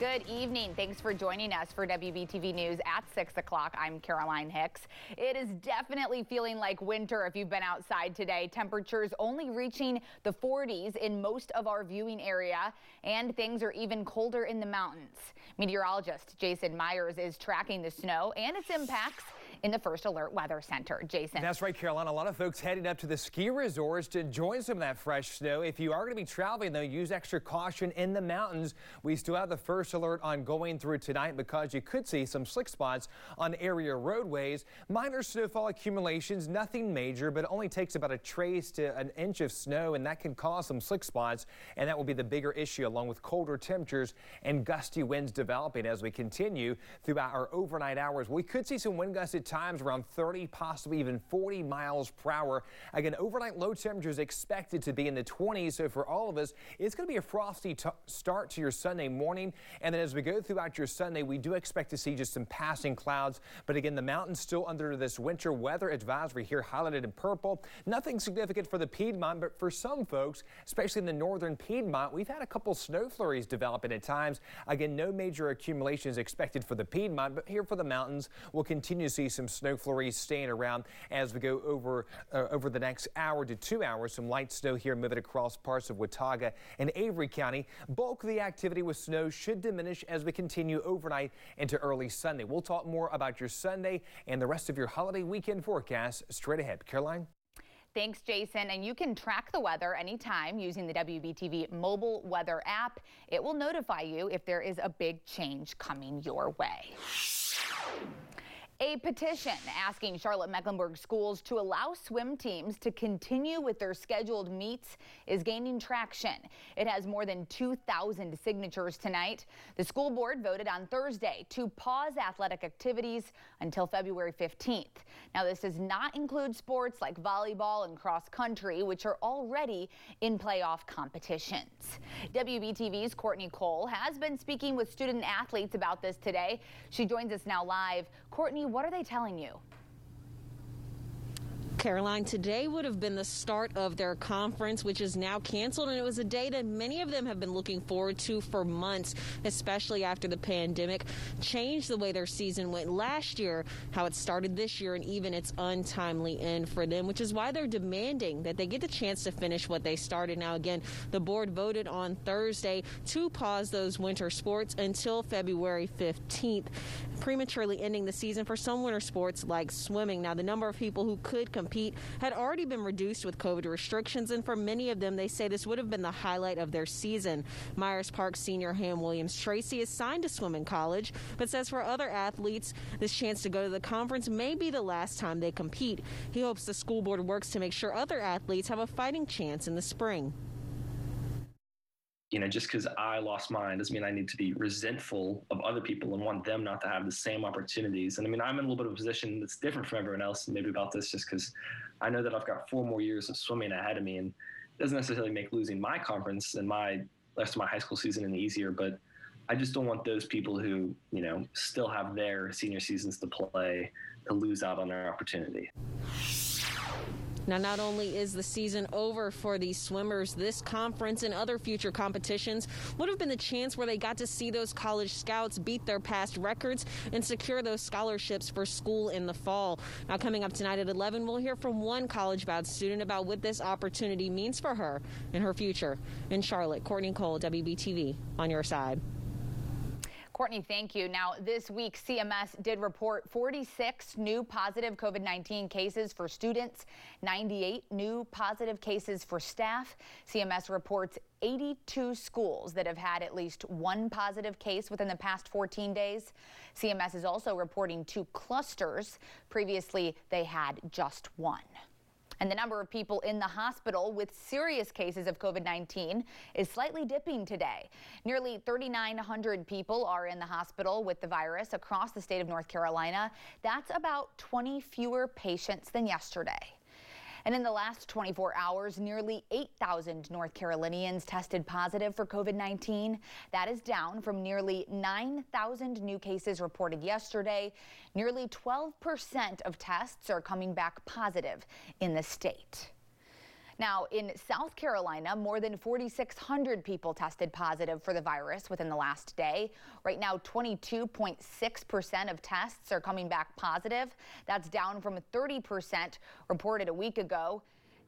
Good evening. Thanks for joining us for WBTV News at 6 o'clock. I'm Caroline Hicks. It is definitely feeling like winter if you've been outside today. Temperatures only reaching the 40s in most of our viewing area, and things are even colder in the mountains. Meteorologist Jason Myers is tracking the snow and its impacts in the First Alert Weather Center. Jason. That's right, Caroline. A lot of folks heading up to the ski resorts to enjoy some of that fresh snow. If you are going to be traveling, though, use extra caution in the mountains. We still have the first alert ongoing through tonight because you could see some slick spots on area roadways. Minor snowfall accumulations, nothing major, but it only takes about a trace to an inch of snow, and that can cause some slick spots, and that will be the bigger issue, along with colder temperatures and gusty winds developing as we continue throughout our overnight hours. We could see some wind gusts at times around 30, possibly even 40 miles per hour. Again, overnight low temperatures expected to be in the 20s, so for all of us, it's going to be a frosty start to your Sunday morning, and then as we go throughout your Sunday, we do expect to see just some passing clouds, but again, the mountains still under this winter weather advisory here highlighted in purple. Nothing significant for the Piedmont, but for some folks, especially in the northern Piedmont, we've had a couple snow flurries developing at times. Again, no major accumulations expected for the Piedmont, but here for the mountains, we'll continue to see some snow flurries staying around as we go over the next hour to 2 hours. Some light snow here moving across parts of Watauga and Avery County. Bulk of the activity with snow should diminish as we continue overnight into early Sunday. We'll talk more about your Sunday and the rest of your holiday weekend forecast straight ahead. Caroline? Thanks, Jason. And you can track the weather anytime using the WBTV mobile weather app. It will notify you if there is a big change coming your way. A petition asking Charlotte-Mecklenburg schools to allow swim teams to continue with their scheduled meets is gaining traction. It has more than 2,000 signatures tonight. The school board voted on Thursday to pause athletic activities until February 15th. Now, this does not include sports like volleyball and cross country, which are already in playoff competitions. WBTV's Courtney Cole has been speaking with student athletes about this today. She joins us now live. Courtney, what are they telling you? Caroline, today would have been the start of their conference, which is now canceled, and it was a day that many of them have been looking forward to for months, especially after the pandemic changed the way their season went last year, how it started this year, and even its untimely end for them, which is why they're demanding that they get the chance to finish what they started. Now, again, the board voted on Thursday to pause those winter sports until February 15th, prematurely ending the season for some winter sports like swimming. Now, the number of people who could compete had already been reduced with COVID restrictions, and for many of them, they say this would have been the highlight of their season. Myers Park senior Ham Williams-Tracy is signed to swim in college, but says for other athletes, this chance to go to the conference may be the last time they compete. He hopes the school board works to make sure other athletes have a fighting chance in the spring. You know, just because I lost mine doesn't mean I need to be resentful of other people and want them not to have the same opportunities. And I mean, I'm in a little bit of a position that's different from everyone else, maybe about this, just because I know that I've got 4 more years of swimming ahead of me, and it doesn't necessarily make losing my conference and my rest of my high school season any easier. But I just don't want those people who, you know, still have their senior seasons to play to lose out on their opportunity. Now, not only is the season over for these swimmers, this conference and other future competitions would have been the chance where they got to see those college scouts beat their past records and secure those scholarships for school in the fall. Now, coming up tonight at 11, we'll hear from one college-bound student about what this opportunity means for her and her future. In Charlotte, Courtney Cole, WBTV, on your side. Courtney, thank you. Now, this week, CMS did report 46 new positive COVID-19 cases for students, 98 new positive cases for staff. CMS reports 82 schools that have had at least one positive case within the past 14 days. CMS is also reporting 2 clusters. Previously, they had just 1. And the number of people in the hospital with serious cases of COVID-19 is slightly dipping today. Nearly 3,900 people are in the hospital with the virus across the state of North Carolina. That's about 20 fewer patients than yesterday. And in the last 24 hours, nearly 8,000 North Carolinians tested positive for COVID-19. That is down from nearly 9,000 new cases reported yesterday. Nearly 12% of tests are coming back positive in the state. Now, in South Carolina, more than 4,600 people tested positive for the virus within the last day. Right now, 22.6% of tests are coming back positive. That's down from 30% reported a week ago.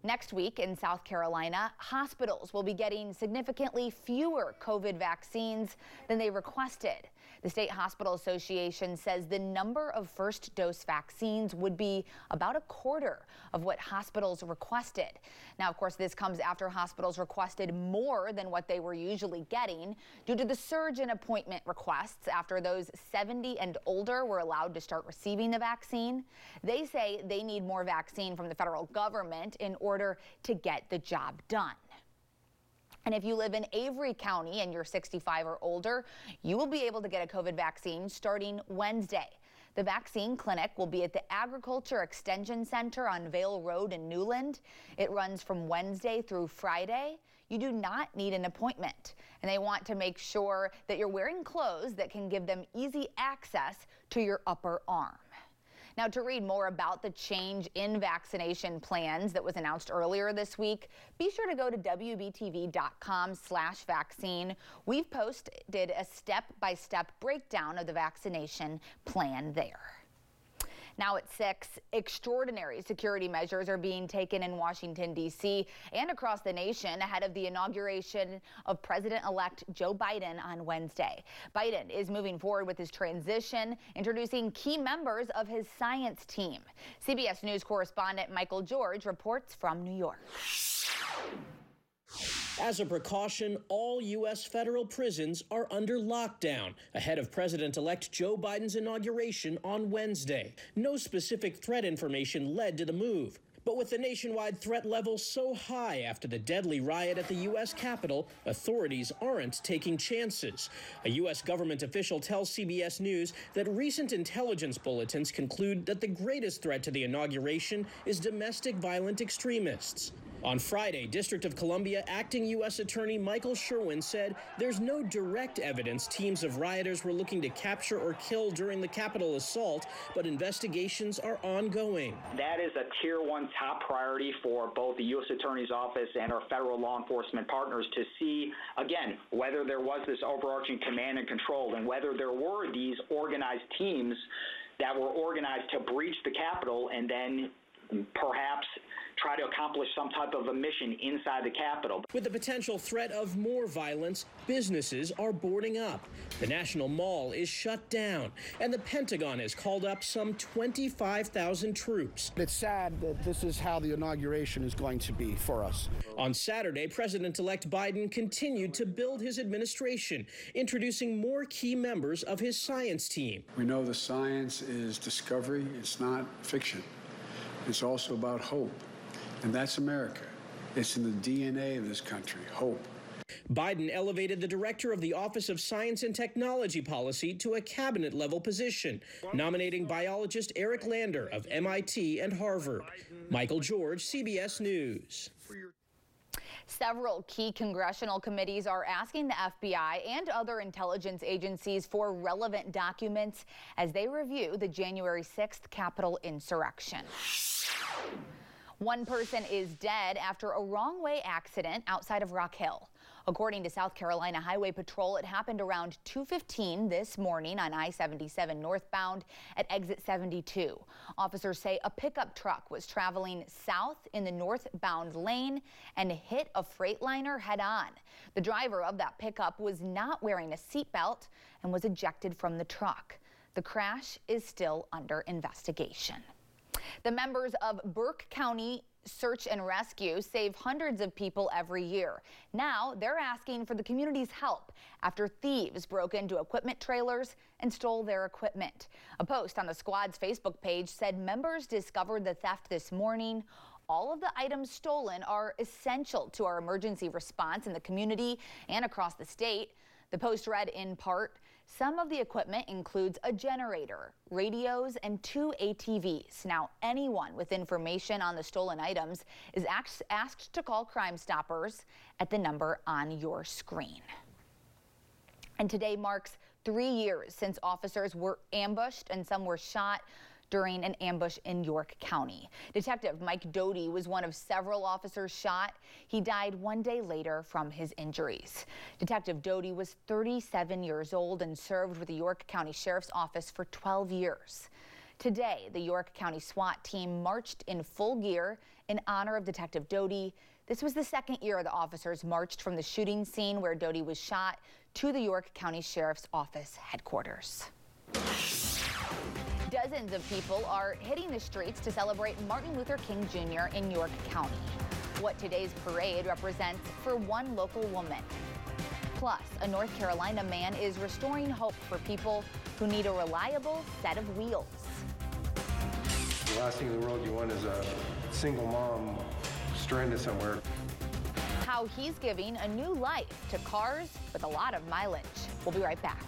Next week in South Carolina, hospitals will be getting significantly fewer COVID vaccines than they requested. The State Hospital Association says the number of first dose vaccines would be about a quarter of what hospitals requested. Now, of course, this comes after hospitals requested more than what they were usually getting due to the surge in appointment requests after those 70 and older were allowed to start receiving the vaccine. They say they need more vaccine from the federal government in order to get the job done. And if you live in Avery County and you're 65 or older, you will be able to get a COVID vaccine starting Wednesday. The vaccine clinic will be at the Agriculture Extension Center on Vale Road in Newland. It runs from Wednesday through Friday. You do not need an appointment, and they want to make sure that you're wearing clothes that can give them easy access to your upper arm. Now, to read more about the change in vaccination plans that was announced earlier this week, be sure to go to WBTV.com/vaccine. We've posted a step-by-step breakdown of the vaccination plan there. Now at 6, extraordinary security measures are being taken in Washington, D.C. and across the nation ahead of the inauguration of President-elect Joe Biden on Wednesday. Biden is moving forward with his transition, introducing key members of his science team. CBS News correspondent Michael George reports from New York. As a precaution, all U.S. federal prisons are under lockdown ahead of President-elect Joe Biden's inauguration on Wednesday. No specific threat information led to the move. But with the nationwide threat level so high after the deadly riot at the U.S. Capitol, authorities aren't taking chances. A U.S. government official tells CBS News that recent intelligence bulletins conclude that the greatest threat to the inauguration is domestic violent extremists. On Friday, District of Columbia Acting U.S. Attorney Michael Sherwin said there's no direct evidence teams of rioters were looking to capture or kill during the Capitol assault, but investigations are ongoing. That is a Tier 1 top priority for both the U.S. Attorney's Office and our federal law enforcement partners to see, again, whether there was this overarching command and control and whether there were these organized teams that were organized to breach the Capitol and then perhaps try to accomplish some type of a mission inside the Capitol. With the potential threat of more violence, businesses are boarding up. The National Mall is shut down, and the Pentagon has called up some 25,000 troops. It's sad that this is how the inauguration is going to be for us. On Saturday, President-elect Biden continued to build his administration, introducing more key members of his science team. We know the science is discovery. It's not fiction. It's also about hope. And that's America. It's in the DNA of this country, hope. Biden elevated the director of the Office of Science and Technology Policy to a cabinet-level position, nominating biologist Eric Lander of MIT and Harvard. Michael George, CBS News. Several key congressional committees are asking the FBI and other intelligence agencies for relevant documents as they review the January 6th Capitol insurrection. One person is dead after a wrong-way accident outside of Rock Hill. According to South Carolina Highway Patrol, it happened around 2:15 this morning on I-77 northbound at exit 72. Officers say a pickup truck was traveling south in the northbound lane and hit a Freightliner head-on. The driver of that pickup was not wearing a seatbelt and was ejected from the truck. The crash is still under investigation. The members of Burke County Search and Rescue save hundreds of people every year. Now they're asking for the community's help after thieves broke into equipment trailers and stole their equipment. A post on the squad's Facebook page said members discovered the theft this morning. All of the items stolen are essential to our emergency response in the community and across the state. The post read in part, some of the equipment includes a generator, radios, and 2 ATVs. Now, anyone with information on the stolen items is asked to call Crime Stoppers at the number on your screen. And today marks 3 years since officers were ambushed and some were shot during an ambush in York County. Detective Mike Doty was one of several officers shot. He died one day later from his injuries. Detective Doty was 37 years old and served with the York County Sheriff's Office for 12 years. Today, the York County SWAT team marched in full gear in honor of Detective Doty. This was the second year the officers marched from the shooting scene where Doty was shot to the York County Sheriff's Office headquarters. Dozens of people are hitting the streets to celebrate Martin Luther King Jr. in York County. What today's parade represents for one local woman. Plus, a North Carolina man is restoring hope for people who need a reliable set of wheels. The last thing in the world you want is a single mom stranded somewhere. How he's giving a new life to cars with a lot of mileage. We'll be right back.